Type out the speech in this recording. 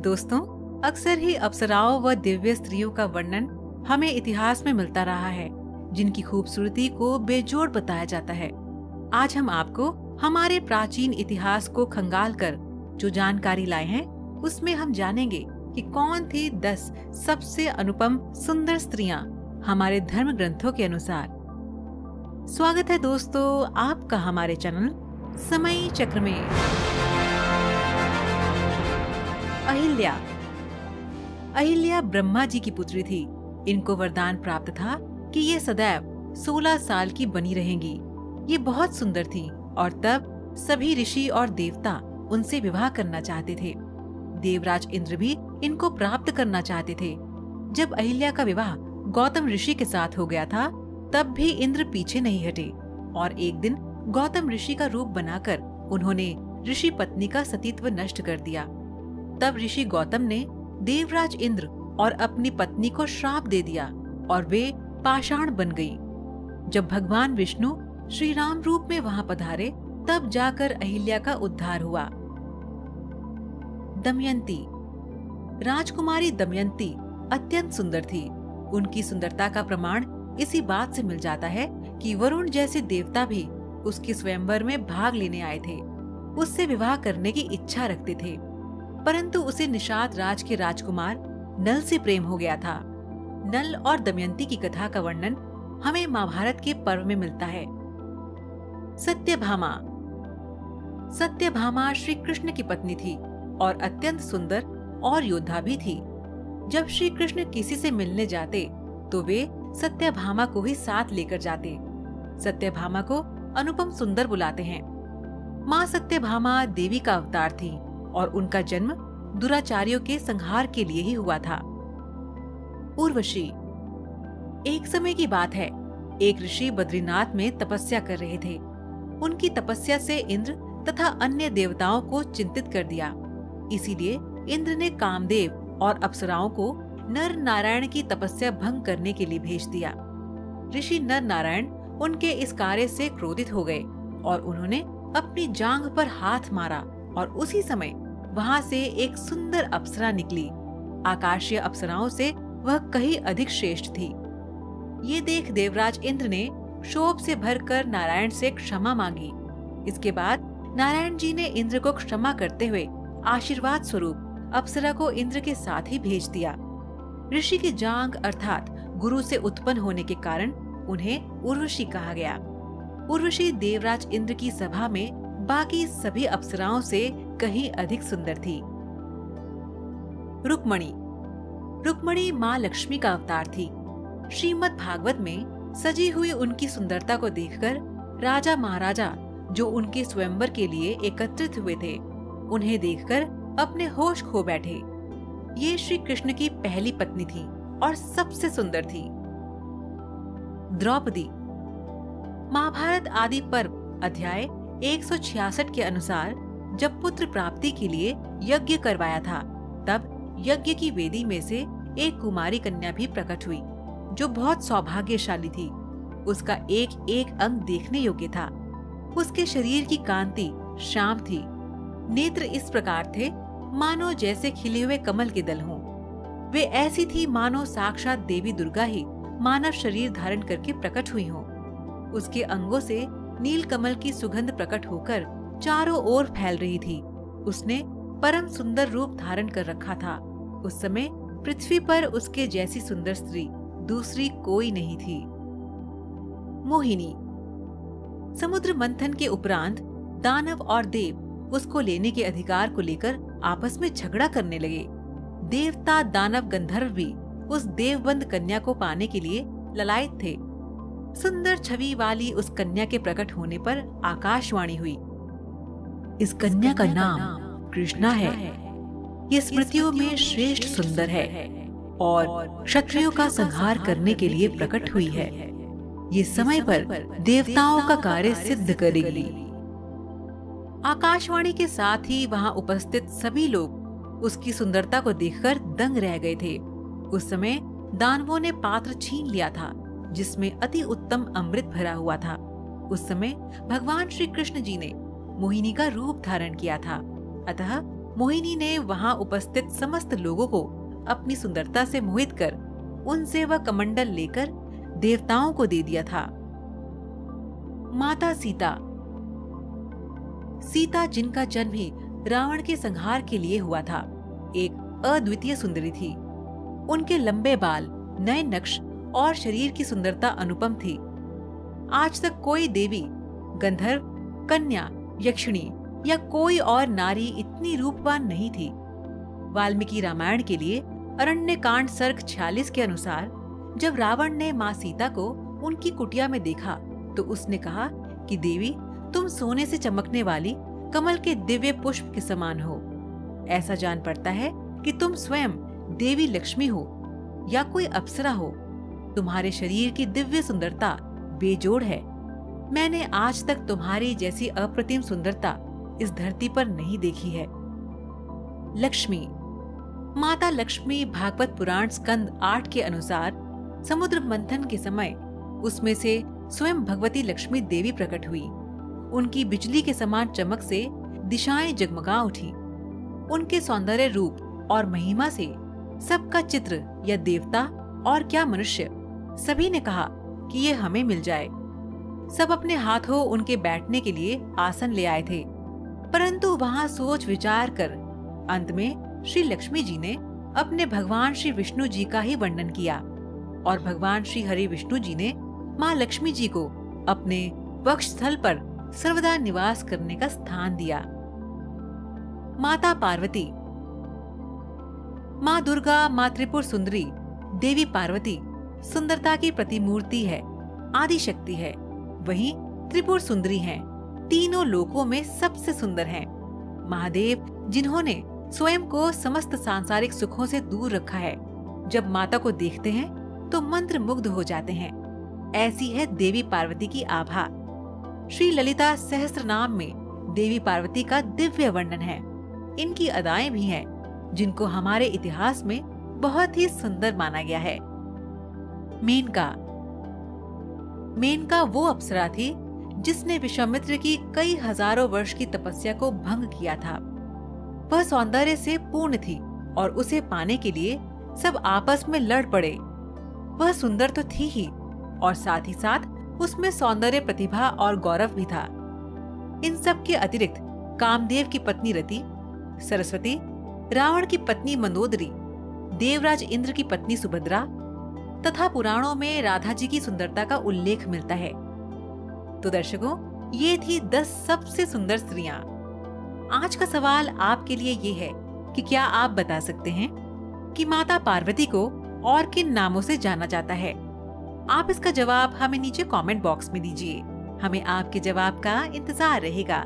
दोस्तों, अक्सर ही अप्सराओं व दिव्य स्त्रियों का वर्णन हमें इतिहास में मिलता रहा है, जिनकी खूबसूरती को बेजोड़ बताया जाता है। आज हम आपको हमारे प्राचीन इतिहास को खंगाल कर जो जानकारी लाए हैं, उसमें हम जानेंगे कि कौन थी 10 सबसे अनुपम सुंदर स्त्रियां हमारे धर्म ग्रंथों के अनुसार। स्वागत है दोस्तों आपका हमारे चैनल समय चक्र में। अहिल्या ब्रह्मा जी की पुत्री थी। इनको वरदान प्राप्त था कि ये सदैव 16 साल की बनी रहेंगी। ये बहुत सुंदर थी और तब सभी ऋषि और देवता उनसे विवाह करना चाहते थे। देवराज इंद्र भी इनको प्राप्त करना चाहते थे। जब अहिल्या का विवाह गौतम ऋषि के साथ हो गया था, तब भी इंद्र पीछे नहीं हटे और एक दिन गौतम ऋषि का रूप बनाकर उन्होंने ऋषि पत्नी का सतीत्व नष्ट कर दिया। तब ऋषि गौतम ने देवराज इंद्र और अपनी पत्नी को श्राप दे दिया और वे पाषाण बन गई। जब भगवान विष्णु श्री राम रूप में वहां पधारे, तब जाकर अहिल्या का उद्धार हुआ। दमयंती। राजकुमारी दमयंती अत्यंत सुंदर थी। उनकी सुंदरता का प्रमाण इसी बात से मिल जाता है कि वरुण जैसे देवता भी उसके स्वयंवर में भाग लेने आए थे। उससे विवाह करने की इच्छा रखते थे, परंतु उसे निषाद राज के राजकुमार नल से प्रेम हो गया था। नल और दमयंती की कथा का वर्णन हमें महाभारत के पर्व में मिलता है। सत्यभामा श्री कृष्ण की पत्नी थी और अत्यंत सुंदर और योद्धा भी थी। जब श्री कृष्ण किसी से मिलने जाते तो वे सत्यभामा को ही साथ लेकर जाते। सत्यभामा को अनुपम सुंदर बुलाते हैं। माँ सत्यभामा देवी का अवतार थी और उनका जन्म दुराचारियों के संहार के लिए ही हुआ था। उर्वशी। एक समय की बात है, एक ऋषि बद्रीनाथ में तपस्या कर रहे थे। उनकी तपस्या से इंद्र तथा अन्य देवताओं को चिंतित कर दिया। इसीलिए इंद्र ने कामदेव और अप्सराओं को नर नारायण की तपस्या भंग करने के लिए भेज दिया। ऋषि नर नारायण उनके इस कार्य से क्रोधित हो गए और उन्होंने अपनी जांघ पर हाथ मारा और उसी समय वहां से एक सुंदर अप्सरा निकली। आकाशीय अप्सराओं से वह कहीं अधिक श्रेष्ठ थी। ये देख देवराज इंद्र ने क्षोभ से भरकर नारायण से क्षमा मांगी। इसके बाद नारायण जी ने इंद्र को क्षमा करते हुए आशीर्वाद स्वरूप अप्सरा को इंद्र के साथ ही भेज दिया। ऋषि की जांघ अर्थात गुरु से उत्पन्न होने के कारण उन्हें उर्वशी कहा गया। उर्वशी देवराज इंद्र की सभा में बाकी सभी अप्सराओं से कहीं अधिक सुंदर थी। रुक्मणी माँ लक्ष्मी का अवतार थी। श्रीमद् भागवत में सजी हुई उनकी सुंदरता को देखकर राजा महाराजा जो उनके स्वयंवर के लिए एकत्रित हुए थे, उन्हें देखकर अपने होश खो बैठे। ये श्री कृष्ण की पहली पत्नी थी और सबसे सुंदर थी। द्रौपदी। महाभारत आदि पर्व अध्याय 166 के अनुसार जब पुत्र प्राप्ति के लिए यज्ञ करवाया था, तब यज्ञ की वेदी में से एक कुमारी कन्या भी प्रकट हुई, जो बहुत सौभाग्यशाली थी। उसका एक एक अंग देखने योग्य था। उसके शरीर की कांति श्याम थी। नेत्र इस प्रकार थे मानो जैसे खिले हुए कमल के दल हों। वे ऐसी थी मानो साक्षात देवी दुर्गा ही मानव शरीर धारण करके प्रकट हुई हों। उसके अंगों से नील कमल की सुगंध प्रकट होकर चारों ओर फैल रही थी। उसने परम सुंदर रूप धारण कर रखा था। उस समय पृथ्वी पर उसके जैसी सुंदर स्त्री दूसरी कोई नहीं थी। मोहिनी। समुद्र मंथन के उपरांत दानव और देव उसको लेने के अधिकार को लेकर आपस में झगड़ा करने लगे। देवता दानव गंधर्व भी उस देवबंद कन्या को पाने के लिए ललायत थे। सुंदर छवि वाली उस कन्या के प्रकट होने पर आकाशवाणी हुई। इस कन्या का नाम कृष्णा है। ये स्मृतियों में श्रेष्ठ सुंदर है और क्षत्रियों का संहार करने के लिए प्रकट हुई है। ये समय पर देवताओं का कार्य सिद्ध करेगी। आकाशवाणी के साथ ही वहां उपस्थित सभी लोग उसकी सुंदरता को देखकर दंग रह गए थे। उस समय दानवों ने पात्र छीन लिया था, जिसमें अति उत्तम अमृत भरा हुआ था। उस समय भगवान श्री कृष्ण जी ने मोहिनी का रूप धारण किया था, अतः मोहिनी ने वहां उपस्थित समस्त लोगों को अपनी सुंदरता से मोहित कर उनसे वह कमंडल लेकर देवताओं को दे दिया था। माता सीता। सीता, जिनका जन्म ही रावण के संहार के लिए हुआ था, एक अद्वितीय सुंदरी थी। उनके लंबे बाल, नए नक्श और शरीर की सुंदरता अनुपम थी। आज तक कोई देवी, गंधर्व, कन्या, यक्षिणी या कोई और नारी इतनी रूपवान नहीं थी। वाल्मीकि रामायण के लिए अरण्य कांड सर्ग 46 के अनुसार जब रावण ने माँ सीता को उनकी कुटिया में देखा तो उसने कहा कि देवी, तुम सोने से चमकने वाली कमल के दिव्य पुष्प के समान हो। ऐसा जान पड़ता है कि तुम स्वयं देवी लक्ष्मी हो या कोई अप्सरा हो। तुम्हारे शरीर की दिव्य सुंदरता बेजोड़ है। मैंने आज तक तुम्हारी जैसी अप्रतिम सुंदरता इस धरती पर नहीं देखी है। लक्ष्मी। माता लक्ष्मी भागवत पुराण स्कंद 8 के अनुसार समुद्र मंथन के समय उसमें से स्वयं भगवती लक्ष्मी देवी प्रकट हुई। उनकी बिजली के समान चमक से दिशाएं जगमगा उठी। उनके सौंदर्य रूप और महिमा से सबका चित्र या देवता और क्या मनुष्य, सभी ने कहा कि ये हमें मिल जाए। सब अपने हाथों उनके बैठने के लिए आसन ले आए थे, परंतु वहां सोच विचार कर अंत में श्री लक्ष्मी जी ने अपने भगवान श्री विष्णु जी का ही वर्णन किया और भगवान श्री हरि विष्णु जी ने माँ लक्ष्मी जी को अपने वक्ष स्थल पर सर्वदा निवास करने का स्थान दिया। माता पार्वती। माँ दुर्गा, माँ त्रिपुर सुंदरी, देवी पार्वती सुंदरता की प्रतिमूर्ति है, आदि शक्ति है। वहीं त्रिपुर सुंदरी हैं, तीनों लोकों में सबसे सुंदर हैं। महादेव, जिन्होंने स्वयं को समस्त सांसारिक सुखों से दूर रखा है, जब माता को देखते हैं तो मंत्र मुग्ध हो जाते हैं। ऐसी है देवी पार्वती की आभा। श्री ललिता सहस्त्रनाम में देवी पार्वती का दिव्य वर्णन है। इनकी अदाएं भी हैं, जिनको हमारे इतिहास में बहुत ही सुंदर माना गया है। मेनका। मेनका वो अप्सरा थी जिसने विश्वामित्र की कई हजारों वर्ष की तपस्या को भंग किया था। वह सौंदर्य से पूर्ण थी और उसे पाने के लिए सब आपस में लड़ पड़े। वह सुंदर तो थी ही और साथ ही साथ उसमें सौंदर्य, प्रतिभा और गौरव भी था। इन सब के अतिरिक्त कामदेव की पत्नी रति, सरस्वती, रावण की पत्नी मंदोदरी, देवराज इंद्र की पत्नी सुभद्रा तथा पुराणों में राधा जी की सुंदरता का उल्लेख मिलता है। तो दर्शकों, ये थी 10 सबसे सुंदर स्त्रियां। आज का सवाल आपके लिए ये है कि क्या आप बता सकते हैं कि माता पार्वती को और किन नामों से जाना जाता है? आप इसका जवाब हमें नीचे कमेंट बॉक्स में दीजिए। हमें आपके जवाब का इंतजार रहेगा।